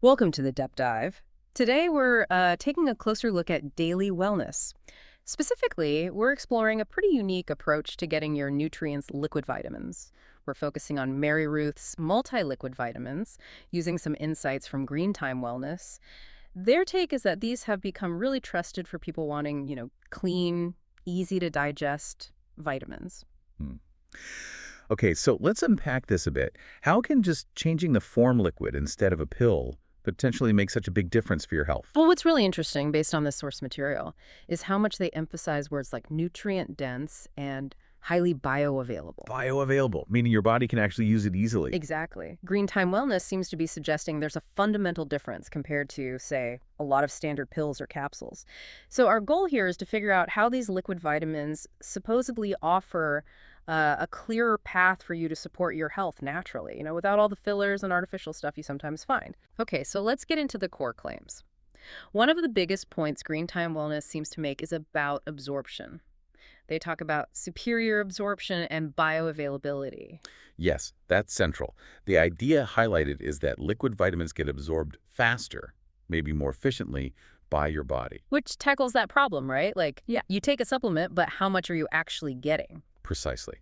Welcome to the Depth Dive. Today we're taking a closer look at daily wellness. Specifically, we're exploring a pretty unique approach to getting your nutrients liquid vitamins. We're focusing on MaryRuth's multi-liquid vitamins, using some insights from Green Time Wellness. Their take is that these have become really trusted for people wanting, clean, easy to digest vitamins. Hmm. Okay, so let's unpack this a bit. How can just changing the form liquid instead of a pill potentially make such a big difference for your health? Well, what's really interesting based on this source material is how much they emphasize words like nutrient dense and highly bioavailable. Bioavailable, meaning your body can actually use it easily. Exactly. Green Time Wellness seems to be suggesting there's a fundamental difference compared to, say, a lot of standard pills or capsules. So our goal here is to figure out how these liquid vitamins supposedly offer a clearer path for you to support your health naturally, without all the fillers and artificial stuff you sometimes find. Okay, so let's get into the core claims. One of the biggest points Green Time Wellness seems to make is about absorption. They talk about superior absorption and bioavailability. Yes, that's central. The idea highlighted is that liquid vitamins get absorbed faster, maybe more efficiently, by your body. Which tackles that problem, right? Like, yeah, you take a supplement, but how much are you actually getting? Precisely.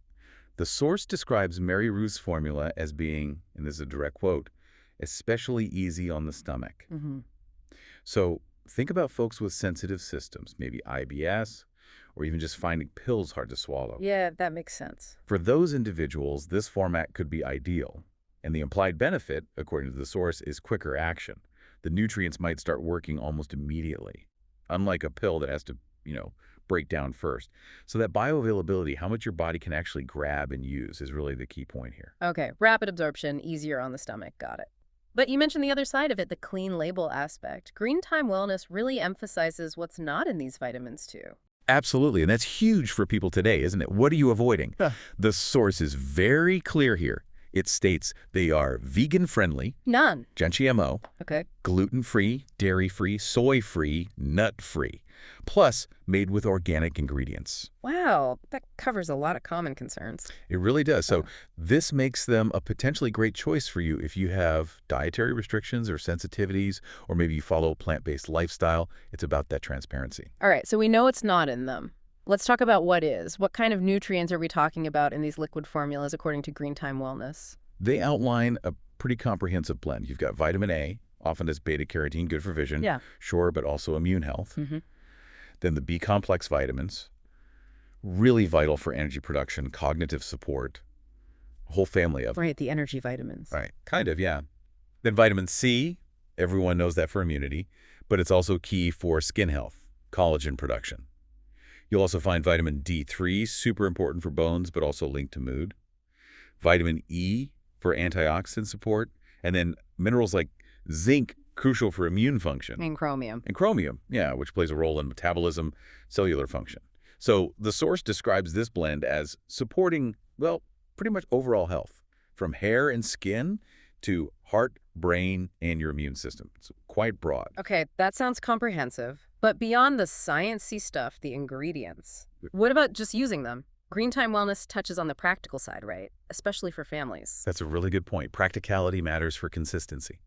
The source describes Mary Ruth's formula as being, and this is a direct quote, especially easy on the stomach. Hmm. So think about folks with sensitive systems, maybe IBS, or even just finding pills hard to swallow. Yeah, that makes sense. For those individuals, this format could be ideal. And the implied benefit, according to the source, is quicker action. The nutrients might start working almost immediately, unlike a pill that has to, break down first. So that bioavailability, how much your body can actually grab and use, is really the key point here. Okay, rapid absorption, easier on the stomach. Got it. But you mentioned the other side of it, the clean label aspect. Green Time Wellness really emphasizes what's not in these vitamins, too. Absolutely, and that's huge for people today, isn't it? What are you avoiding? Huh. The source is very clear here. It states they are vegan-friendly, None. GMO, Okay. gluten-free, dairy-free, soy-free, nut-free, plus made with organic ingredients. Wow, that covers a lot of common concerns. It really does. So this makes them a potentially great choice for you if you have dietary restrictions or sensitivities, or maybe you follow a plant-based lifestyle. It's about that transparency. All right, so we know it's not in them. Let's talk about what is. What kind of nutrients are we talking about in these liquid formulas according to Green Time Wellness? They outline a pretty comprehensive blend. You've got vitamin A, often as beta-carotene, good for vision, Yeah. sure, but also immune health. Mm-hmm. Then the B-complex vitamins, really vital for energy production, cognitive support, a whole family of them. Right, the energy vitamins. Right, kind of, yeah. Then vitamin C, everyone knows that for immunity, but it's also key for skin health, collagen production. You'll also find vitamin D3, super important for bones, but also linked to mood. Vitamin E for antioxidant support, and then minerals like zinc, crucial for immune function. And chromium. And chromium, yeah, which plays a role in metabolism, cellular function. So the source describes this blend as supporting, well, pretty much overall health, from hair and skin to heart, brain, and your immune system. It's quite broad. Okay, that sounds comprehensive. But beyond the science-y stuff, the ingredients, what about just using them? Green Time Wellness touches on the practical side, right? Especially for families. That's a really good point. Practicality matters for consistency.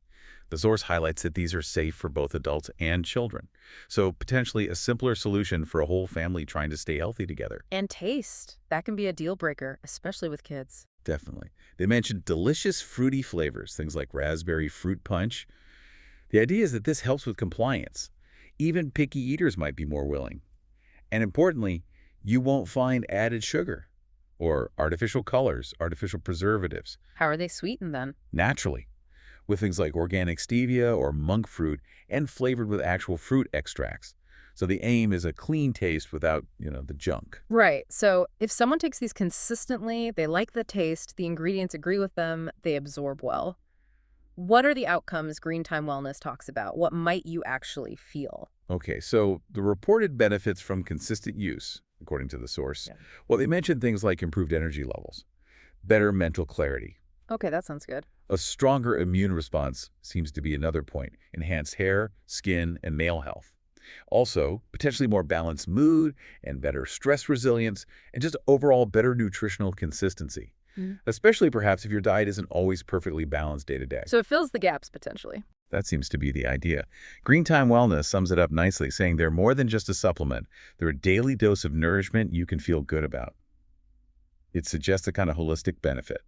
The source highlights that these are safe for both adults and children. So potentially a simpler solution for a whole family trying to stay healthy together. And taste. That can be a deal breaker, especially with kids. Definitely. They mentioned delicious fruity flavors, things like raspberry fruit punch. The idea is that this helps with compliance. Even picky eaters might be more willing. And importantly, you won't find added sugar or artificial colors, artificial preservatives. How are they sweetened then? Naturally, with things like organic stevia or monk fruit and flavored with actual fruit extracts. So the aim is a clean taste without, the junk. Right. So if someone takes these consistently, they like the taste, the ingredients agree with them, they absorb well. What are the outcomes Green Time Wellness talks about? What might you actually feel? Okay, so the reported benefits from consistent use, according to the source, Yeah. well, they mentioned things like improved energy levels, better mental clarity. Okay, that sounds good. A stronger immune response seems to be another point, enhanced hair, skin, and nail health. Also, potentially more balanced mood and better stress resilience, and just overall better nutritional consistency. Especially perhaps if your diet isn't always perfectly balanced day to day. So it fills the gaps potentially. That seems to be the idea. Green Time Wellness sums it up nicely, saying they're more than just a supplement. They're a daily dose of nourishment you can feel good about. It suggests a kind of holistic benefit.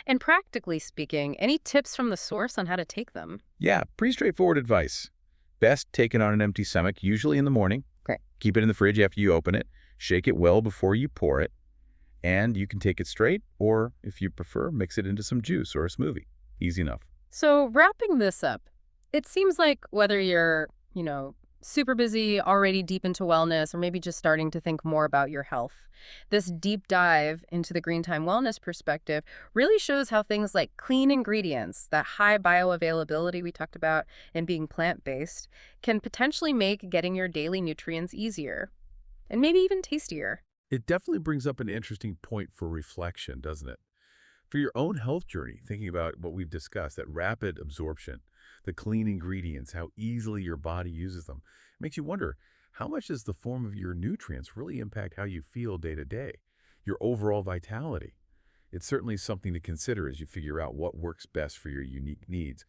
And practically speaking, any tips from the source on how to take them? Yeah, pretty straightforward advice. Best taken on an empty stomach, usually in the morning. Okay. Keep it in the fridge after you open it. Shake it well before you pour it. And you can take it straight, or if you prefer, mix it into some juice or a smoothie. Easy enough. So wrapping this up, it seems like whether you're, super busy, already deep into wellness, or maybe just starting to think more about your health, this deep dive into the Green Time Wellness perspective really shows how things like clean ingredients, that high bioavailability we talked about, and being plant-based can potentially make getting your daily nutrients easier and maybe even tastier. It definitely brings up an interesting point for reflection, doesn't it? For your own health journey, thinking about what we've discussed, that rapid absorption, the clean ingredients, how easily your body uses them, makes you wonder, how much does the form of your nutrients really impact how you feel day to day, your overall vitality? It's certainly something to consider as you figure out what works best for your unique needs.